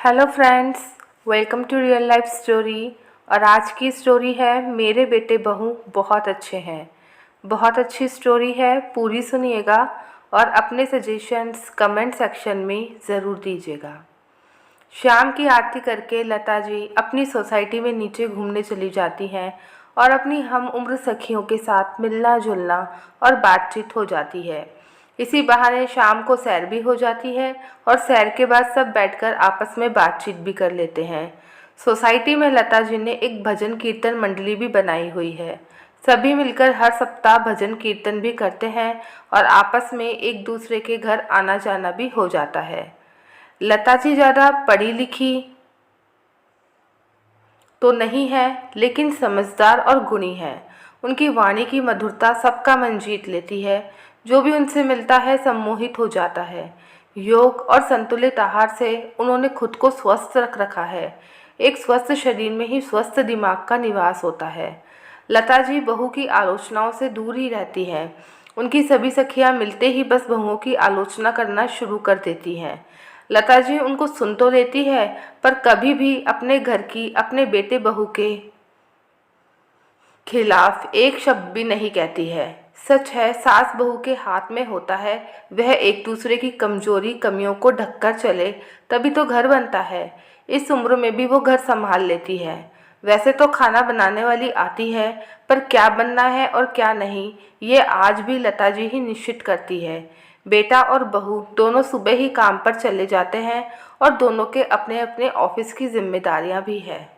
Hello friends, welcome to real life story. और आज की स्टोरी है मेरे बेटे बहू बहुत अच्छे हैं। बहुत अच्छी स्टोरी है, पूरी सुनिएगा और अपने सजेशंस कमेंट सेक्शन में ज़रूर दीजिएगा। शाम की आरती करके लता जी अपनी सोसाइटी में नीचे घूमने चली जाती हैं और अपनी हम उम्र सखियों के साथ मिलना जुलना और बातचीत हो जाती है। इसी बहाने शाम को सैर भी हो जाती है और सैर के बाद सब बैठकर आपस में बातचीत भी कर लेते हैं। सोसाइटी में लता जी ने एक भजन कीर्तन मंडली भी बनाई हुई है। सभी मिलकर हर सप्ताह भजन कीर्तन भी करते हैं और आपस में एक दूसरे के घर आना जाना भी हो जाता है। लता जी ज़्यादा पढ़ी लिखी तो नहीं है, लेकिन समझदार और गुणी है। उनकी वाणी की मधुरता सबका मन जीत लेती है। जो भी उनसे मिलता है सम्मोहित हो जाता है। योग और संतुलित आहार से उन्होंने खुद को स्वस्थ रख रखा है। एक स्वस्थ शरीर में ही स्वस्थ दिमाग का निवास होता है। लता जी बहू की आलोचनाओं से दूर ही रहती हैं। उनकी सभी सखियां मिलते ही बस बहुओं की आलोचना करना शुरू कर देती हैं। लता जी उनको सुन तो लेती है, पर कभी भी अपने घर की, अपने बेटे बहू के खिलाफ एक शब्द भी नहीं कहती है। सच है, सास बहू के हाथ में होता है। वह एक दूसरे की कमजोरी कमियों को ढककर चले, तभी तो घर बनता है। इस उम्र में भी वो घर संभाल लेती है। वैसे तो खाना बनाने वाली आती है, पर क्या बनना है और क्या नहीं, ये आज भी लता जी ही निश्चित करती है। बेटा और बहू दोनों सुबह ही काम पर चले जाते हैं और दोनों के अपने अपने ऑफिस की जिम्मेदारियां भी है।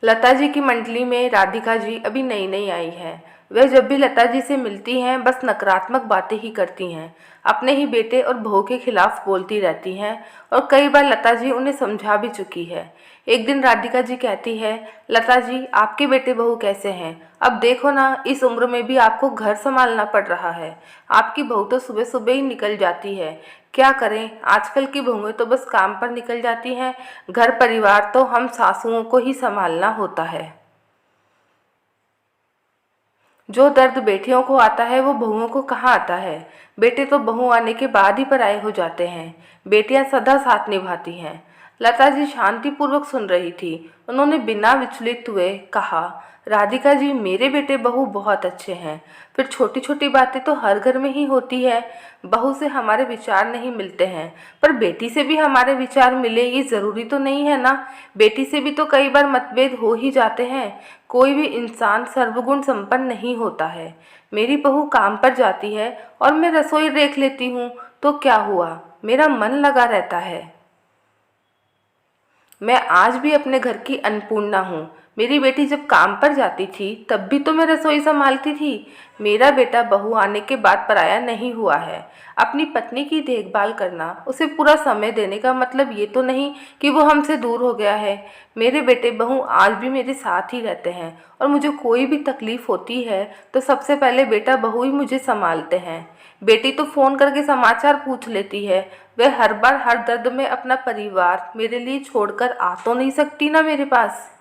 लता जी की मंडली में राधिका जी अभी नई नई आई हैं। वह जब भी लता जी से मिलती हैं बस नकारात्मक बातें ही करती हैं। अपने ही बेटे और बहू के खिलाफ बोलती रहती हैं और कई बार लता जी उन्हें समझा भी चुकी है। एक दिन राधिका जी कहती है, लता जी आपके बेटे बहू कैसे हैं? अब देखो ना, इस उम्र में भी आपको घर संभालना पड़ रहा है। आपकी बहू तो सुबह सुबह ही निकल जाती है। क्या करें, आजकल की बहुएं तो बस काम पर निकल जाती हैं। घर परिवार तो हम सासुओं को ही संभालना होता है। जो दर्द बेटियों को आता है वो बहुओं को कहाँ आता है। बेटे तो बहू आने के बाद ही पराये हो जाते हैं। बेटियां सदा साथ निभाती हैं। लता जी शांतिपूर्वक सुन रही थी। उन्होंने बिना विचलित हुए कहा, राधिका जी मेरे बेटे बहू बहुत अच्छे हैं। फिर छोटी छोटी बातें तो हर घर में ही होती है। बहू से हमारे विचार नहीं मिलते हैं, पर बेटी से भी हमारे विचार मिले ये ज़रूरी तो नहीं है ना। बेटी से भी तो कई बार मतभेद हो ही जाते हैं। कोई भी इंसान सर्वगुण संपन्न नहीं होता है। मेरी बहू काम पर जाती है और मैं रसोई देख लेती हूँ, तो क्या हुआ, मेरा मन लगा रहता है। मैं आज भी अपने घर की अन्नपूर्णा हूँ। मेरी बेटी जब काम पर जाती थी तब भी तो मैं रसोई संभालती थी। मेरा बेटा बहू आने के बाद पराया नहीं हुआ है। अपनी पत्नी की देखभाल करना, उसे पूरा समय देने का मतलब ये तो नहीं कि वो हमसे दूर हो गया है। मेरे बेटे बहू आज भी मेरे साथ ही रहते हैं और मुझे कोई भी तकलीफ होती है तो सबसे पहले बेटा बहू ही मुझे संभालते हैं। बेटी तो फ़ोन करके समाचार पूछ लेती है। वह हर बार हर दर्द में अपना परिवार मेरे लिए छोड़कर आ तो नहीं सकती ना मेरे पास।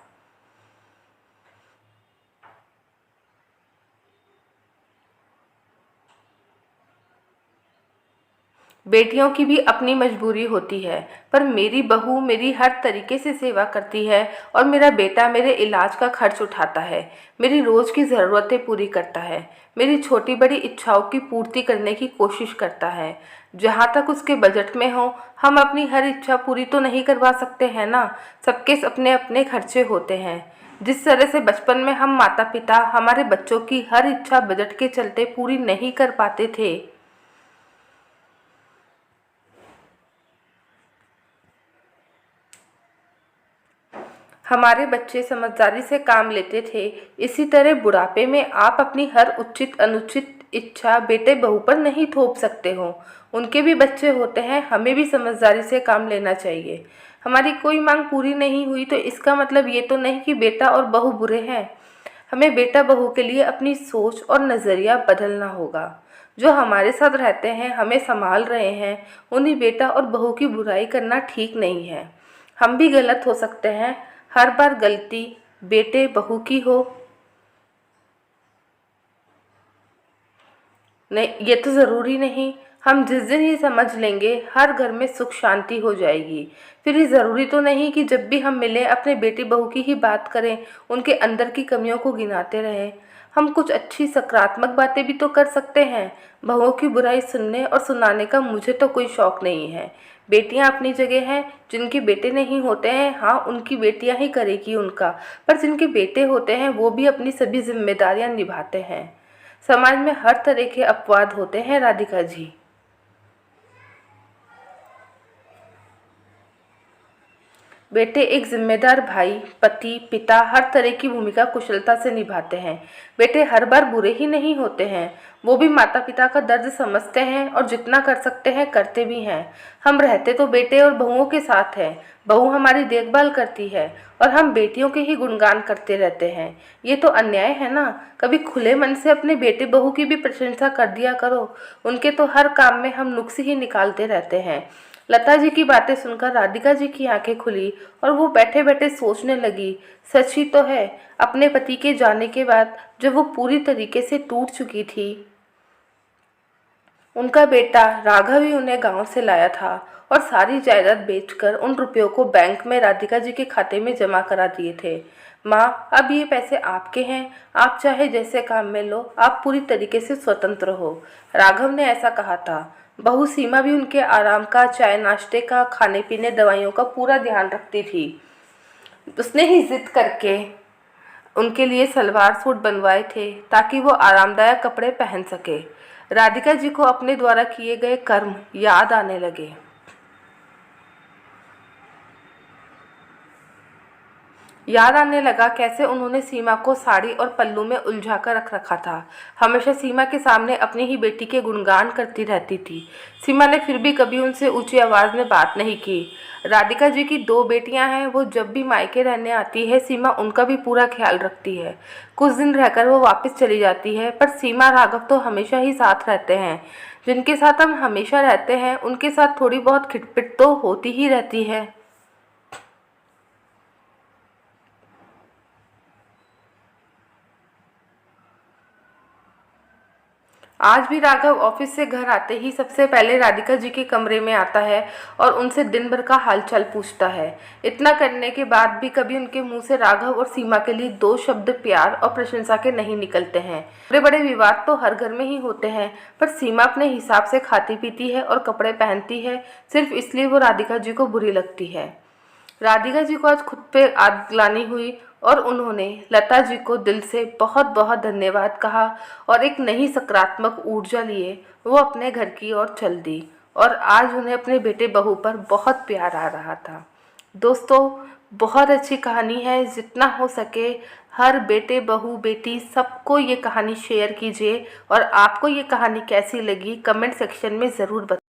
बेटियों की भी अपनी मजबूरी होती है, पर मेरी बहू मेरी हर तरीके से सेवा करती है और मेरा बेटा मेरे इलाज का खर्च उठाता है। मेरी रोज़ की ज़रूरतें पूरी करता है। मेरी छोटी बड़ी इच्छाओं की पूर्ति करने की कोशिश करता है। जहाँ तक उसके बजट में हो, हम अपनी हर इच्छा पूरी तो नहीं करवा सकते हैं ना। सबके अपने अपने खर्चे होते हैं। जिस तरह से बचपन में हम माता पिता हमारे बच्चों की हर इच्छा बजट के चलते पूरी नहीं कर पाते थे, हमारे बच्चे समझदारी से काम लेते थे, इसी तरह बुढ़ापे में आप अपनी हर उचित अनुचित इच्छा बेटे बहू पर नहीं थोप सकते हो। उनके भी बच्चे होते हैं, हमें भी समझदारी से काम लेना चाहिए। हमारी कोई मांग पूरी नहीं हुई तो इसका मतलब ये तो नहीं कि बेटा और बहू बुरे हैं। हमें बेटा बहू के लिए अपनी सोच और नज़रिया बदलना होगा। जो हमारे साथ रहते हैं, हमें संभाल रहे हैं, उन्हीं बेटा और बहू की बुराई करना ठीक नहीं है। हम भी गलत हो सकते हैं। हर बार गलती बेटे बहू की हो नहीं, ये तो ज़रूरी नहीं। हम जिस दिन ये समझ लेंगे हर घर में सुख शांति हो जाएगी। फिर ये ज़रूरी तो नहीं कि जब भी हम मिलें अपने बेटी बहू की ही बात करें, उनके अंदर की कमियों को गिनाते रहें। हम कुछ अच्छी सकारात्मक बातें भी तो कर सकते हैं। बहुओं की बुराई सुनने और सुनाने का मुझे तो कोई शौक़ नहीं है। बेटियां अपनी जगह हैं, जिनके बेटे नहीं होते हैं हाँ उनकी बेटियां ही करेगी उनका, पर जिनके बेटे होते हैं वो भी अपनी सभी जिम्मेदारियां निभाते हैं। समाज में हर तरह के अपवाद होते हैं राधिका जी। बेटे एक जिम्मेदार भाई, पति, पिता हर तरह की भूमिका कुशलता से निभाते हैं। बेटे हर बार बुरे ही नहीं होते हैं, वो भी माता पिता का दर्द समझते हैं और जितना कर सकते हैं करते भी हैं। हम रहते तो बेटे और बहुओं के साथ हैं, बहू हमारी देखभाल करती है और हम बेटियों के ही गुणगान करते रहते हैं। ये तो अन्याय है ना। कभी खुले मन से अपने बेटे बहू की भी प्रशंसा कर दिया करो। उनके तो हर काम में हम नुक्स ही निकालते रहते हैं। लता जी की बातें सुनकर राधिका जी की आंखें खुली और वो बैठे बैठे सोचने लगी, सच ही तो है, अपने पति के जाने के बाद जब वो पूरी तरीके से टूट चुकी थी, उनका बेटा राघव ही उन्हें गांव से लाया था और सारी जायदाद बेचकर उन रुपयों को बैंक में राधिका जी के खाते में जमा करा दिए थे। माँ, अब ये पैसे आपके हैं, आप चाहे जैसे काम में लो, आप पूरी तरीके से स्वतंत्र हो। राघव ने ऐसा कहा था। बहू सीमा भी उनके आराम का, चाय नाश्ते का, खाने पीने, दवाइयों का पूरा ध्यान रखती थी। उसने ही जिद करके उनके लिए सलवार सूट बनवाए थे ताकि वो आरामदायक कपड़े पहन सके। राधिका जी को अपने द्वारा किए गए कर्म याद आने लगे। याद आने लगा कैसे उन्होंने सीमा को साड़ी और पल्लू में उलझा कर रख रखा था। हमेशा सीमा के सामने अपनी ही बेटी के गुणगान करती रहती थी। सीमा ने फिर भी कभी उनसे ऊंची आवाज़ में बात नहीं की। राधिका जी की 2 बेटियां हैं, वो जब भी मायके रहने आती है सीमा उनका भी पूरा ख्याल रखती है। कुछ दिन रहकर वो वापस चली जाती है, पर सीमा राघव तो हमेशा ही साथ रहते हैं। जिनके साथ हम हमेशा रहते हैं उनके साथ थोड़ी बहुत खिटपिट तो होती ही रहती है। आज भी राघव ऑफिस से घर आते ही सबसे पहले राधिका जी के कमरे में आता है और उनसे दिन भर का हालचाल पूछता है। इतना करने के बाद भी कभी उनके मुंह से राघव और सीमा के लिए 2 शब्द प्यार और प्रशंसा के नहीं निकलते हैं। बड़े बड़े विवाद तो हर घर में ही होते हैं, पर सीमा अपने हिसाब से खाती पीती है और कपड़े पहनती है, सिर्फ इसलिए वो राधिका जी को बुरी लगती है। राधिका जी को आज खुद पे आत्मग्लानि हुई और उन्होंने लता जी को दिल से बहुत बहुत धन्यवाद कहा और एक नई सकारात्मक ऊर्जा लिए वो अपने घर की ओर चल दी और आज उन्हें अपने बेटे बहू पर बहुत प्यार आ रहा था। दोस्तों, बहुत अच्छी कहानी है। जितना हो सके हर बेटे बहू बेटी सबको ये कहानी शेयर कीजिए और आपको ये कहानी कैसी लगी कमेंट सेक्शन में ज़रूर बताइए।